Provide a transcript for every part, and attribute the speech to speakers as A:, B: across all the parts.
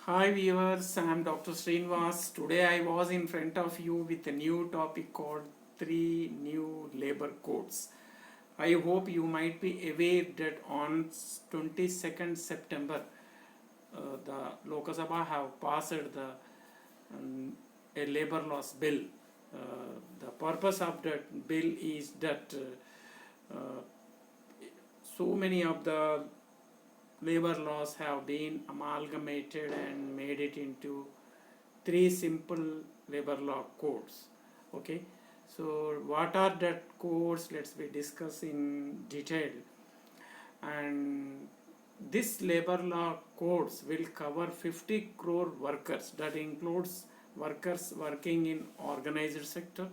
A: Hi viewers, I am Dr. Srinivas. Today I was in front of you with a new topic called 3 new labor codes. I hope you might be aware that on 22nd September the Lok Sabha have passed a labor laws bill. The purpose of that bill is that so many of the labor laws have been amalgamated and made it into 3 simple labor law codes. Okay, so what are that codes? Let's be discuss in detail. And this labor law codes will cover 50 crore workers. That includes workers working in organized sector,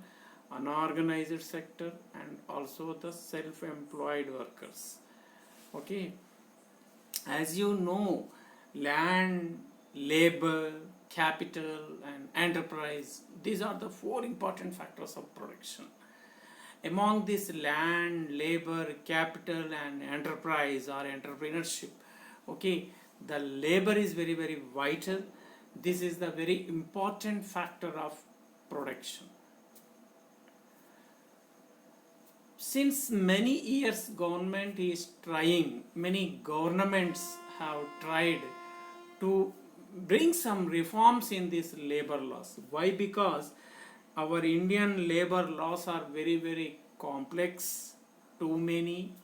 A: unorganized sector, and also the self-employed workers. Okay, as you know, land, labor, capital, and enterprise, these are the 4 important factors of production. Among this land, labor, capital, and enterprise or entrepreneurship, okay, the labor is very, very vital. This is the very important factor of production. Since many years government is trying, many governments have tried to bring some reforms in these labor laws. Why? Because our Indian labor laws are very, very complex, too many.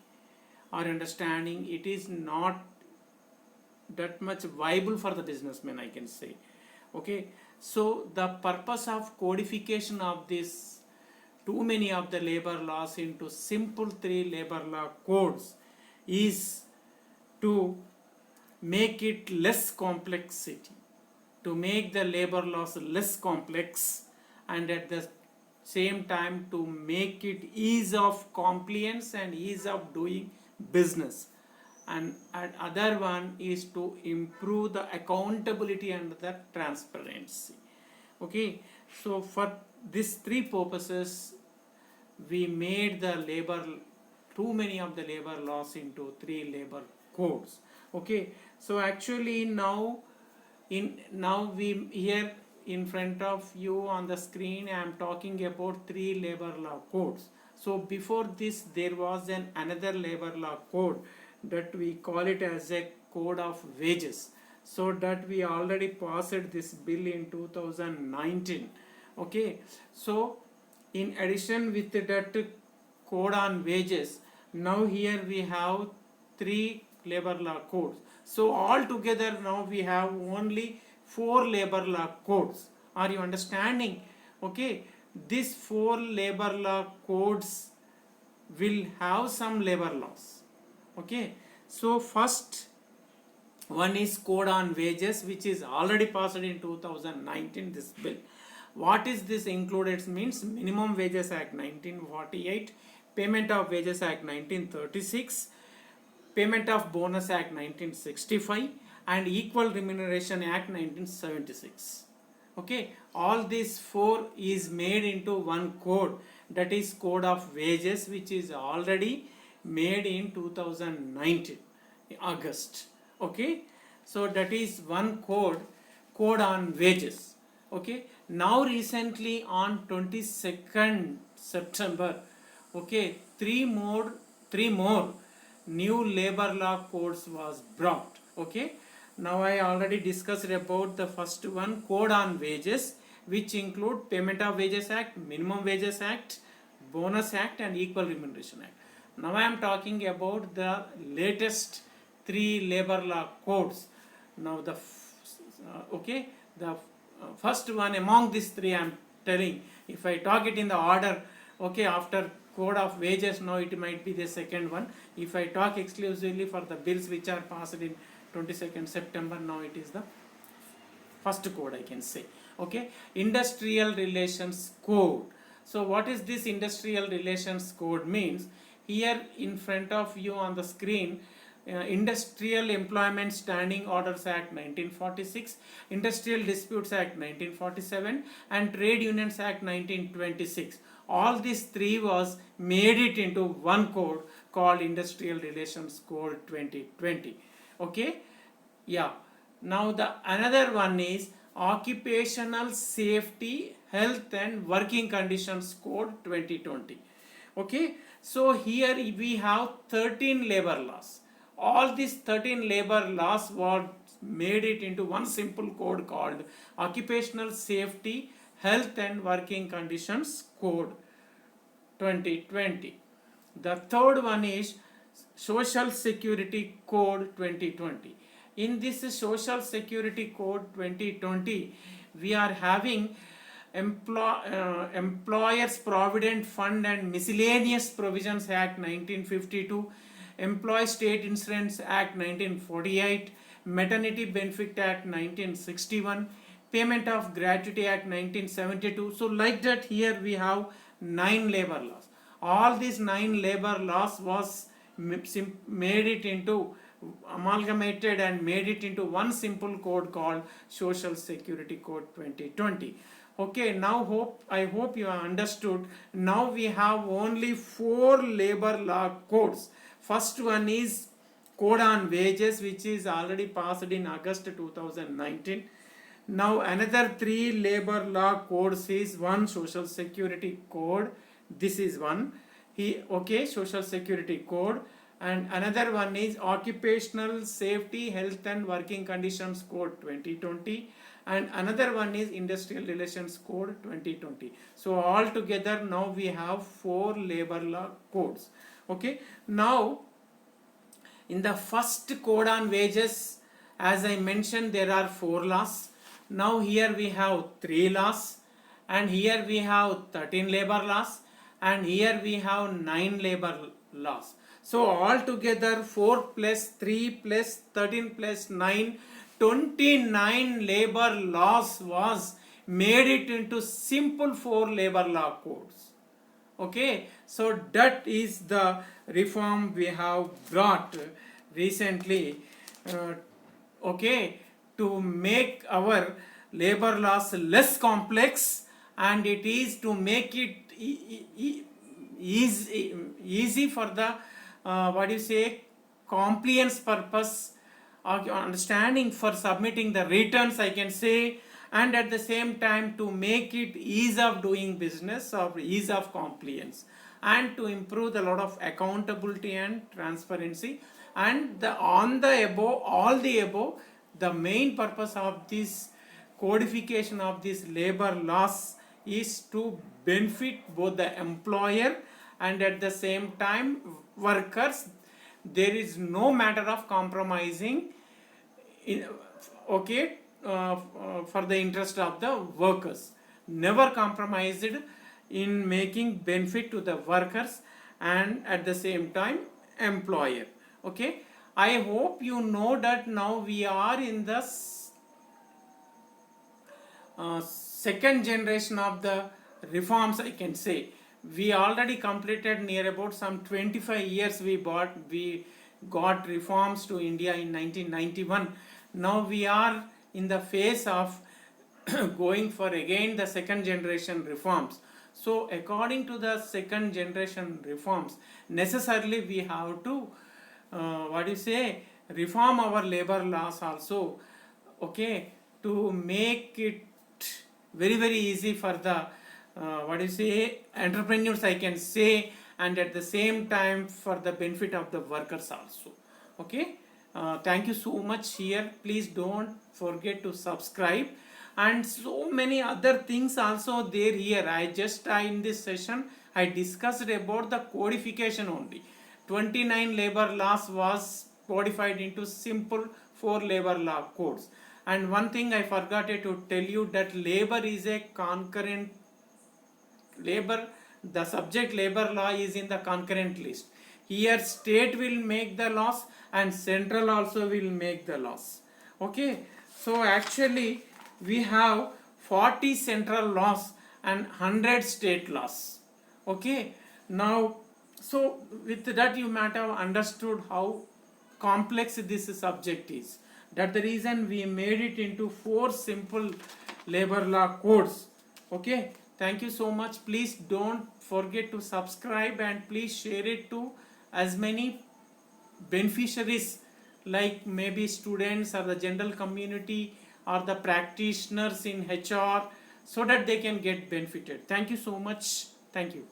A: Our understanding, it is not that much viable for the businessman, I can say. Okay, so the purpose of codification of this too many of the labor laws into simple 3 labor law codes is to make it less complexity, to make the labor laws less complex, and at the same time to make it ease of compliance and ease of doing business. And other one is to improve the accountability and the transparency. Okay, so for these 3 purposes we made the labor, too many of the labor laws into 3 labor codes. Okay, so actually now we here in front of you on the screen I am talking about 3 labor law codes. So before this there was another labor law code that we call it as a code of wages. So that we already passed this bill in 2019. Okay, so in addition with that code on wages, now here we have 3 labor law codes. So all together now we have only 4 labor law codes. Are you understanding? Okay, these 4 labor law codes will have some labor laws. Okay, so first one is code on wages, which is already passed in 2019, this bill. What is this included? Means Minimum Wages Act 1948, Payment of Wages Act 1936, Payment of Bonus Act 1965, and Equal Remuneration Act 1976. Okay, all these 4 is made into one code, that is code of wages, which is already made in 2019 August. Okay, so that is one code on wages. Okay, now recently on 22nd September, okay, three more new labor law codes was brought. Okay, now I already discussed about the first one, code on wages, which include Payment of Wages Act, Minimum Wages Act, Bonus Act, and Equal Remuneration Act. Now I am talking about the latest 3 labor law codes. Now the first one among these 3 I am telling. If I talk it in the order, okay, after code of wages, now it might be the second one. If I talk exclusively for the bills which are passed in 22nd September, now it is the first code, I can say. Okay, Industrial Relations Code. So what is this Industrial Relations Code means? Here in front of you on the screen, Industrial Employment Standing Orders Act 1946, Industrial Disputes Act 1947, and Trade Unions Act 1926. All these 3 was made it into one code called Industrial Relations Code 2020. Okay, yeah. Now the another one is Occupational Safety, Health and Working Conditions Code 2020. Okay, so here we have 13 labor laws. All these 13 labor laws were made it into one simple code called Occupational Safety, Health and Working Conditions Code 2020. The third one is Social Security Code 2020. In this Social Security Code 2020, we are having Employers Provident Fund and Miscellaneous Provisions Act 1952, Employee State Insurance Act 1948, Maternity Benefit Act 1961, Payment of Gratuity Act 1972. So like that, here we have 9 labor laws. All these 9 labor laws was made it into amalgamated and made it into one simple code called Social Security Code 2020. Okay, now I hope you have understood. Now we have only 4 labor law codes. First one is Code on Wages, which is already passed in August 2019. Now another 3 labor law codes is one Social Security Code. This is one. Social Security Code. And another one is Occupational Safety, Health and Working Conditions Code 2020. And another one is Industrial Relations Code 2020. So all together now we have 4 labor law codes. Okay. Now in the first code on wages, as I mentioned, there are 4 laws. Now here we have 3 laws, and here we have 13 labor laws, and here we have 9 labor laws. So altogether 4 plus 3 plus 13 plus 9, 29 labor laws was made it into simple 4 labor law codes. Okay, so that is the reform we have brought recently, to make our labor laws less complex, and it is to make it easy for the compliance purpose, understanding for submitting the returns, I can say, and at the same time to make it ease of doing business or ease of compliance, and to improve the lot of accountability and transparency. And all the above, the main purpose of this codification of these labor laws is to benefit both the employer and at the same time workers. There is no matter of compromising for the interest of the workers. Never compromised in making benefit to the workers and at the same time employer. Okay, I hope you know that now we are in the second generation of the reforms, I can say. We already completed near about some 25 years. We got reforms to India in 1991. Now we are in the phase of going for again the second generation reforms. So according to the second generation reforms, necessarily we have to reform our labor laws also, okay, to make it very easy for the entrepreneurs, I can say, and at the same time for the benefit of the workers also. Okay, thank you so much here. Please don't forget to subscribe, and so many other things also there here. In this session I discussed about the codification only. 29 labor laws was codified into simple 4 labor law codes. And one thing I forgot to tell you, that labor is a concurrent labor. The subject labor law is in the concurrent list. Here state will make the laws and central also will make the laws. Okay, so actually we have 40 central laws and 100 state laws. Okay, now so with that you might have understood how complex this subject is. That's the reason we made it into 4 simple labor law codes. Okay, thank you so much. Please don't forget to subscribe and please share it to as many beneficiaries like maybe students or the general community or the practitioners in HR, so that they can get benefited. Thank you so much. Thank you.